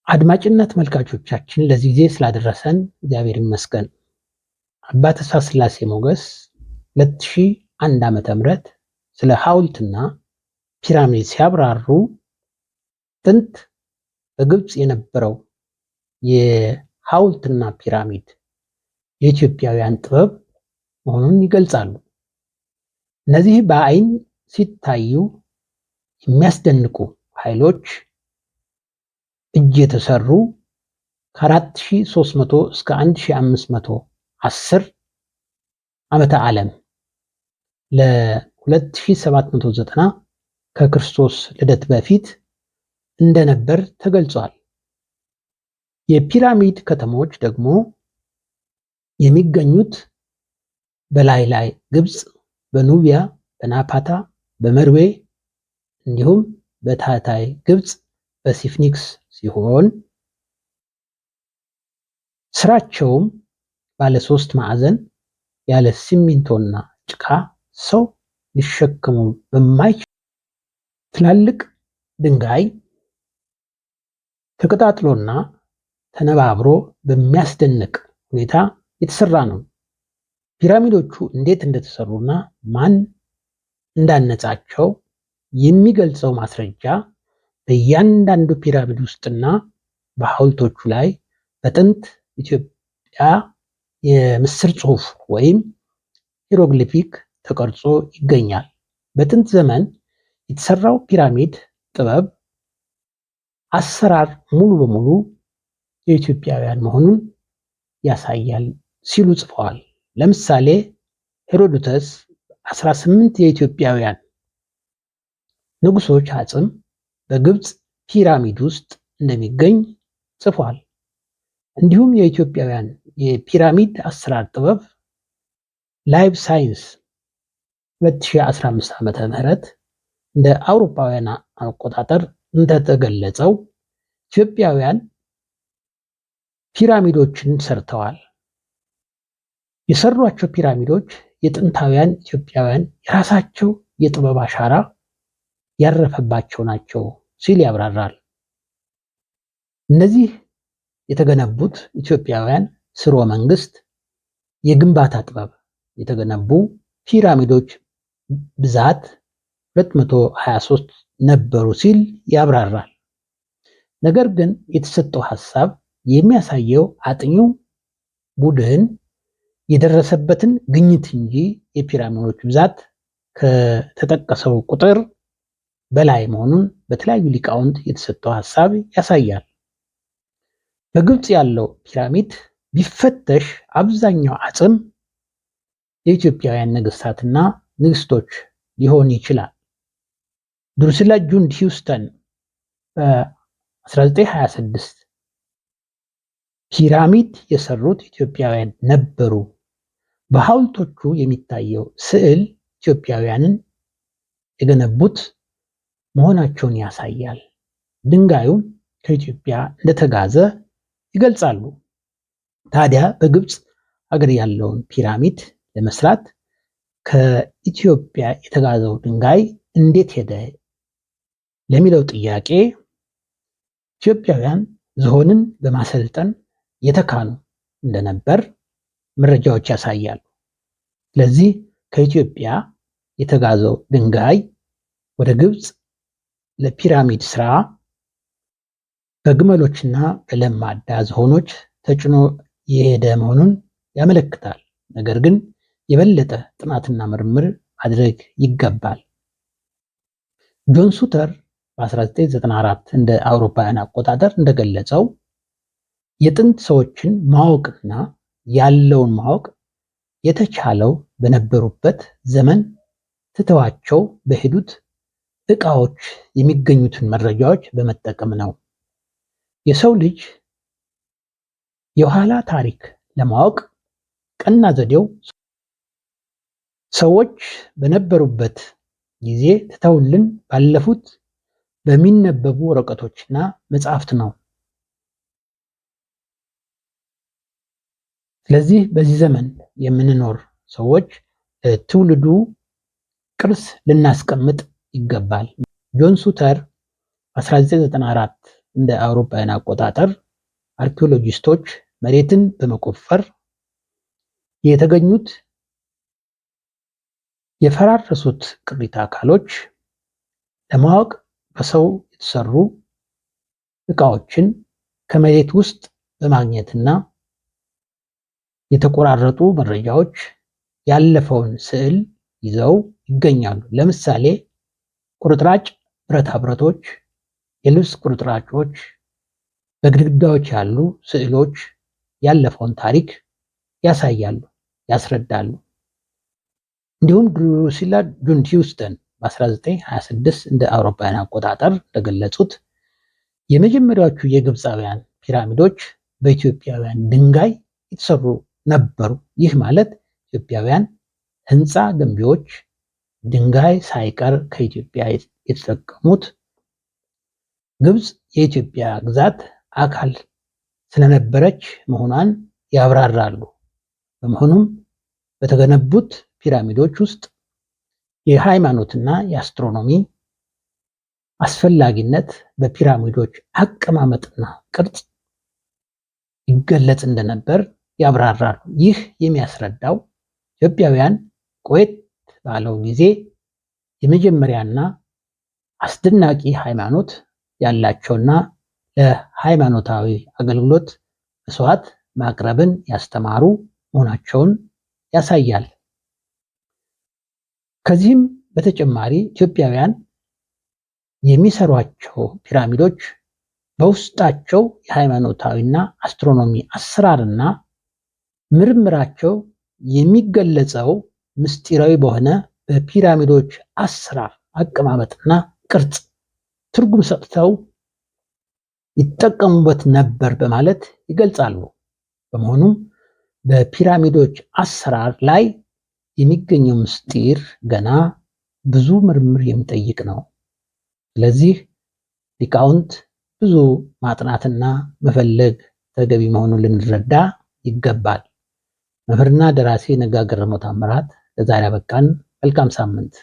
አድማጭና ተመልካቾቻችን ለዚህ ጊዜ ስላደረሰን እግዚአብሔር ይመስገን። አባ ተስፋ ስላሴ ሞገስ 2001 ዓ.ም ስለ ሐውልትና ፒራሚድ ሲያብራሩ ጥንት በግብፅ የነበረው የሐውልትና ፒራሚድ የኢትዮጵያውያን ጥበብ መሆኑን ይገልጻሉ። እነዚህ በአይን ሲታዩ የሚያስደንቁ ኃይሎች እጅ የተሰሩ ከ4300 እስከ 1510 ዓመተ ዓለም ለ2790 ከክርስቶስ ልደት በፊት እንደነበር ተገልጿል። የፒራሚድ ከተሞች ደግሞ የሚገኙት በላይ ግብፅ፣ በኑቢያ፣ በናፓታ፣ በመርዌ እንዲሁም በታህታይ ግብፅ በሲፍኒክስ ሲሆን ስራቸውም ባለ 3 ማዕዘን ያለ ሲሚንቶና ጭቃ ሰው ሊሸከሙ በማይችል ትላልቅ ድንጋይ ተቀጣጥሎና ተነባብሮ በሚያስደንቅ ሁኔታ የተሰራ ነው። ፒራሚዶቹ እንዴት እንደተሰሩና ማን እንዳነጻቸው የሚገልጸው ማስረጃ በእያንዳንዱ ፒራሚድ ውስጥና በሐውልቶቹ ላይ በጥንት ኢትዮጵያ የምስር ጽሑፍ ወይም ሂሮግሊፊክ ተቀርጾ ይገኛል። በጥንት ዘመን የተሰራው ፒራሚድ ጥበብ አሰራር ሙሉ በሙሉ የኢትዮጵያውያን መሆኑን ያሳያል ሲሉ ጽፈዋል። ለምሳሌ ሄሮዶተስ 18 የኢትዮጵያውያን ንጉሶች አጽም በግብፅ ፒራሚድ ውስጥ እንደሚገኝ ጽፏል። እንዲሁም የኢትዮጵያውያን የፒራሚድ አሰራር ጥበብ ላይቭ ሳይንስ 2015 ዓ.ም እንደ አውሮፓውያን አቆጣጠር እንደተገለጸው ኢትዮጵያውያን ፒራሚዶችን ሰርተዋል። የሰሯቸው ፒራሚዶች የጥንታውያን ኢትዮጵያውያን የራሳቸው የጥበብ አሻራ ያረፈባቸው ናቸው ሲል ያብራራል። እነዚህ የተገነቡት ኢትዮጵያውያን ስርወ መንግስት የግንባታ ጥበብ የተገነቡ ፒራሚዶች ብዛት 223 ነበሩ ሲል ያብራራል። ነገር ግን የተሰጠው ሐሳብ የሚያሳየው አጥኚው ቡድን የደረሰበትን ግኝት እንጂ የፒራሚዶች ብዛት ከተጠቀሰው ቁጥር በላይ መሆኑን በተለያዩ ሊቃውንት የተሰጠው ሐሳብ ያሳያል። በግብፅ ያለው ፒራሚድ ቢፈተሽ አብዛኛው አጽም የኢትዮጵያውያን ነገስታትና ንግስቶች ሊሆን ይችላል። ድሩስላ ጁንድ ሂውስተን በ1926 ፒራሚድ የሰሩት ኢትዮጵያውያን ነበሩ፣ በሐውልቶቹ የሚታየው ስዕል ኢትዮጵያውያንን የገነቡት መሆናቸውን ያሳያል፣ ድንጋዩም ከኢትዮጵያ እንደተጋዘ ይገልጻሉ። ታዲያ በግብፅ ሀገር ያለውን ፒራሚድ ለመስራት ከኢትዮጵያ የተጋዘው ድንጋይ እንዴት ሄደ ለሚለው ጥያቄ ኢትዮጵያውያን ዝሆንን በማሰልጠን የተካኑ እንደነበር መረጃዎች ያሳያሉ። ስለዚህ ከኢትዮጵያ የተጋዘው ድንጋይ ወደ ግብፅ ለፒራሚድ ስራ በግመሎችና በለማዳ ዝሆኖች ተጭኖ የሄደ መሆኑን ያመለክታል። ነገር ግን የበለጠ ጥናትና ምርምር ማድረግ ይገባል። ጆን ሱተር በ1994 እንደ አውሮፓውያን አቆጣጠር እንደገለጸው የጥንት ሰዎችን ማወቅና ያለውን ማወቅ የተቻለው በነበሩበት ዘመን ትተዋቸው በሄዱት ዕቃዎች የሚገኙትን መረጃዎች በመጠቀም ነው። የሰው ልጅ የኋላ ታሪክ ለማወቅ ቀና ዘዴው ሰዎች በነበሩበት ጊዜ ትተውልን ባለፉት በሚነበቡ ወረቀቶችና መጽሐፍት ነው። ስለዚህ በዚህ ዘመን የምንኖር ሰዎች ትውልዱ ቅርስ ልናስቀምጥ ይገባል። ጆን ሱተር 1994 እንደ አውሮፓውያን አቆጣጠር አርኪኦሎጂስቶች መሬትን በመቆፈር የተገኙት የፈራረሱት ቅሪተ አካሎች ለማወቅ በሰው የተሰሩ ዕቃዎችን ከመሬት ውስጥ በማግኘትና የተቆራረጡ መረጃዎች ያለፈውን ስዕል ይዘው ይገኛሉ። ለምሳሌ ቁርጥራጭ ብረታ ብረቶች፣ የልብስ ቁርጥራጮች፣ በግድግዳዎች ያሉ ስዕሎች ያለፈውን ታሪክ ያሳያሉ፣ ያስረዳሉ። እንዲሁም ድሩሲላ ጁንቲውስተን በ1926 እንደ አውሮፓውያን አቆጣጠር እንደገለጹት የመጀመሪያዎቹ የግብፃውያን ፒራሚዶች በኢትዮጵያውያን ድንጋይ የተሰሩ ነበሩ። ይህ ማለት ኢትዮጵያውያን ህንፃ ገንቢዎች ድንጋይ ሳይቀር ከኢትዮጵያ የተጠቀሙት ግብፅ የኢትዮጵያ ግዛት አካል ስለነበረች መሆኗን ያብራራሉ። በመሆኑም በተገነቡት ፒራሚዶች ውስጥ የሃይማኖትና የአስትሮኖሚ አስፈላጊነት በፒራሚዶች አቀማመጥና ቅርጽ ይገለጽ እንደነበር ያብራራሉ። ይህ የሚያስረዳው ኢትዮጵያውያን ቆየት ባለው ጊዜ የመጀመሪያና አስደናቂ ሃይማኖት ያላቸውና ለሃይማኖታዊ አገልግሎት መስዋዕት ማቅረብን ያስተማሩ መሆናቸውን ያሳያል። ከዚህም በተጨማሪ ኢትዮጵያውያን የሚሰሯቸው ፒራሚዶች በውስጣቸው የሃይማኖታዊና አስትሮኖሚ አሰራርና ምርምራቸው የሚገለጸው ምስጢራዊ በሆነ በፒራሚዶች አሰራር አቀማመጥና ቅርጽ ትርጉም ሰጥተው ይጠቀሙበት ነበር በማለት ይገልጻሉ። በመሆኑም በፒራሚዶች አሰራር ላይ የሚገኘው ምስጢር ገና ብዙ ምርምር የሚጠይቅ ነው። ስለዚህ ሊቃውንት ብዙ ማጥናትና መፈለግ ተገቢ መሆኑን ልንረዳ ይገባል። መምህርና ደራሲ ነጋ ገረመው ታምራት ለዛሬ አበቃን። መልካም ሳምንት።